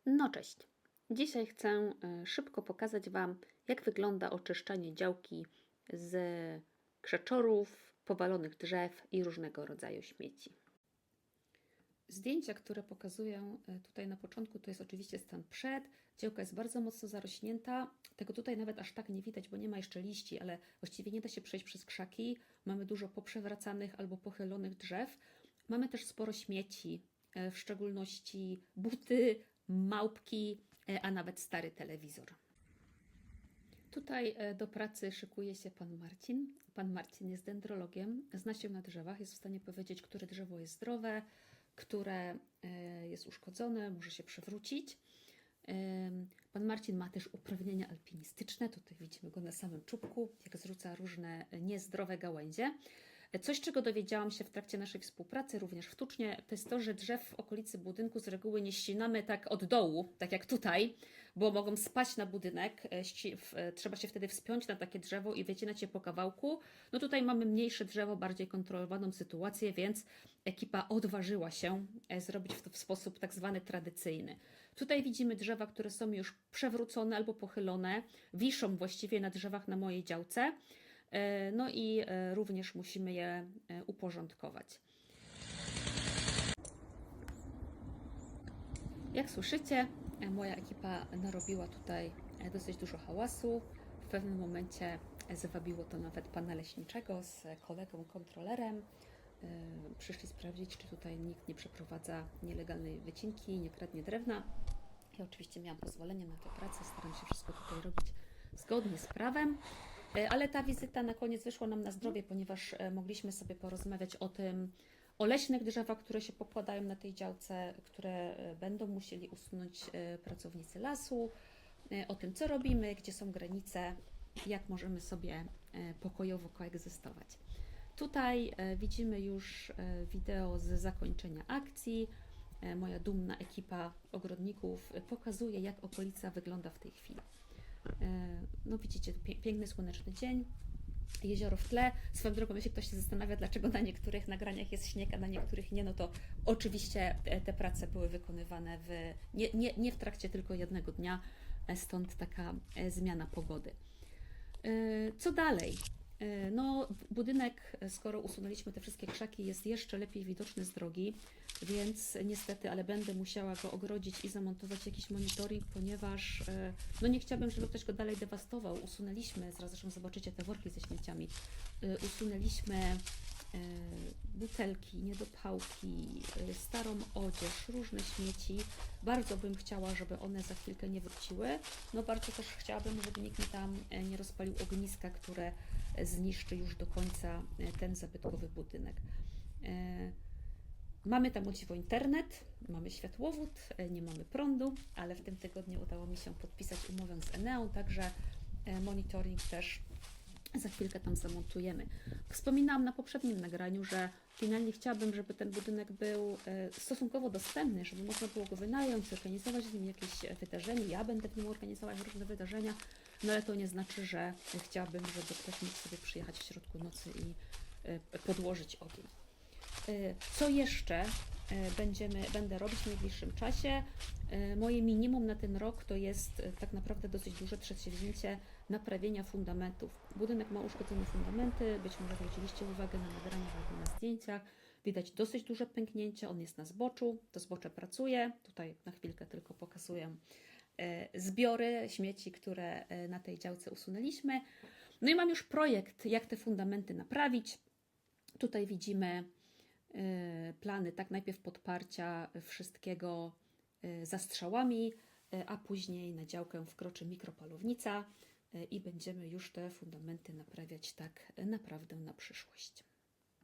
No cześć. Dzisiaj chcę szybko pokazać Wam, jak wygląda oczyszczanie działki z krzeczorów, powalonych drzew i różnego rodzaju śmieci. Zdjęcia, które pokazuję tutaj na początku, to jest oczywiście stan przed. Działka jest bardzo mocno zarośnięta. Tego tutaj nawet aż tak nie widać, bo nie ma jeszcze liści, ale właściwie nie da się przejść przez krzaki. Mamy dużo poprzewracanych albo pochylonych drzew. Mamy też sporo śmieci, w szczególności buty, małpki, a nawet stary telewizor. Tutaj do pracy szykuje się pan Marcin. Pan Marcin jest dendrologiem, zna się na drzewach, jest w stanie powiedzieć, które drzewo jest zdrowe, które jest uszkodzone, może się przewrócić. Pan Marcin ma też uprawnienia alpinistyczne, tutaj widzimy go na samym czubku, jak zrzuca różne niezdrowe gałęzie. Coś, czego dowiedziałam się w trakcie naszej współpracy, również w Tucznie, to jest to, że drzew w okolicy budynku z reguły nie ścinamy tak od dołu, tak jak tutaj, bo mogą spaść na budynek. Trzeba się wtedy wspiąć na takie drzewo i wycinać je po kawałku. No tutaj mamy mniejsze drzewo, bardziej kontrolowaną sytuację, więc ekipa odważyła się zrobić to w sposób tak zwany tradycyjny. Tutaj widzimy drzewa, które są już przewrócone albo pochylone, wiszą właściwie na drzewach na mojej działce. No i również musimy je uporządkować. Jak słyszycie, moja ekipa narobiła tutaj dosyć dużo hałasu. W pewnym momencie zwabiło to nawet pana leśniczego z kolegą kontrolerem. Przyszli sprawdzić, czy tutaj nikt nie przeprowadza nielegalnej wycinki, nie kradnie drewna. Ja oczywiście miałam pozwolenie na tę pracę, staram się wszystko tutaj robić zgodnie z prawem. Ale ta wizyta na koniec wyszła nam na zdrowie, ponieważ mogliśmy sobie porozmawiać o leśnych drzewach, które się pokładają na tej działce, które będą musieli usunąć pracownicy lasu, o tym, co robimy, gdzie są granice, jak możemy sobie pokojowo koegzystować. Tutaj widzimy już wideo z zakończenia akcji. Moja dumna ekipa ogrodników pokazuje, jak okolica wygląda w tej chwili. No widzicie, piękny słoneczny dzień, jezioro w tle. Swoją drogą, jeśli ktoś się zastanawia, dlaczego na niektórych nagraniach jest śnieg, a na niektórych nie, no to oczywiście te prace były wykonywane nie w trakcie tylko jednego dnia, stąd taka zmiana pogody. Co dalej? No, budynek, skoro usunęliśmy te wszystkie krzaki, jest jeszcze lepiej widoczny z drogi, więc niestety, ale będę musiała go ogrodzić i zamontować jakiś monitoring, ponieważ no nie chciałabym, żeby ktoś go dalej dewastował. Usunęliśmy, zresztą zobaczycie te worki ze śmieciami, usunęliśmy butelki, niedopałki, starą odzież, różne śmieci. Bardzo bym chciała, żeby one za chwilkę nie wróciły. No bardzo też chciałabym, żeby nikt mi tam nie rozpalił ogniska, które zniszczy już do końca ten zabytkowy budynek. Mamy tam o dziwo internet, mamy światłowód, nie mamy prądu, ale w tym tygodniu udało mi się podpisać umowę z Eneą, także monitoring też za chwilkę tam zamontujemy. Wspominałam na poprzednim nagraniu, że finalnie chciałabym, żeby ten budynek był stosunkowo dostępny, żeby można było go wynająć, organizować w nim jakieś wydarzenie. Ja będę w nim organizować różne wydarzenia, no ale to nie znaczy, że chciałabym, żeby ktoś mógł sobie przyjechać w środku nocy i podłożyć ogień. Co jeszcze będę robić w najbliższym czasie? Moje minimum na ten rok to jest tak naprawdę dosyć duże przedsięwzięcie naprawienia fundamentów. Budynek ma uszkodzone fundamenty, być może zwróciliście uwagę na nagraniach albo na zdjęciach. Widać dosyć duże pęknięcie, on jest na zboczu, to zbocze pracuje. Tutaj na chwilkę tylko pokazuję zbiory śmieci, które na tej działce usunęliśmy. No i mam już projekt, jak te fundamenty naprawić. Tutaj widzimy plany, tak najpierw podparcia wszystkiego zastrzałami, a później na działkę wkroczy mikropalownica i będziemy już te fundamenty naprawiać tak naprawdę na przyszłość.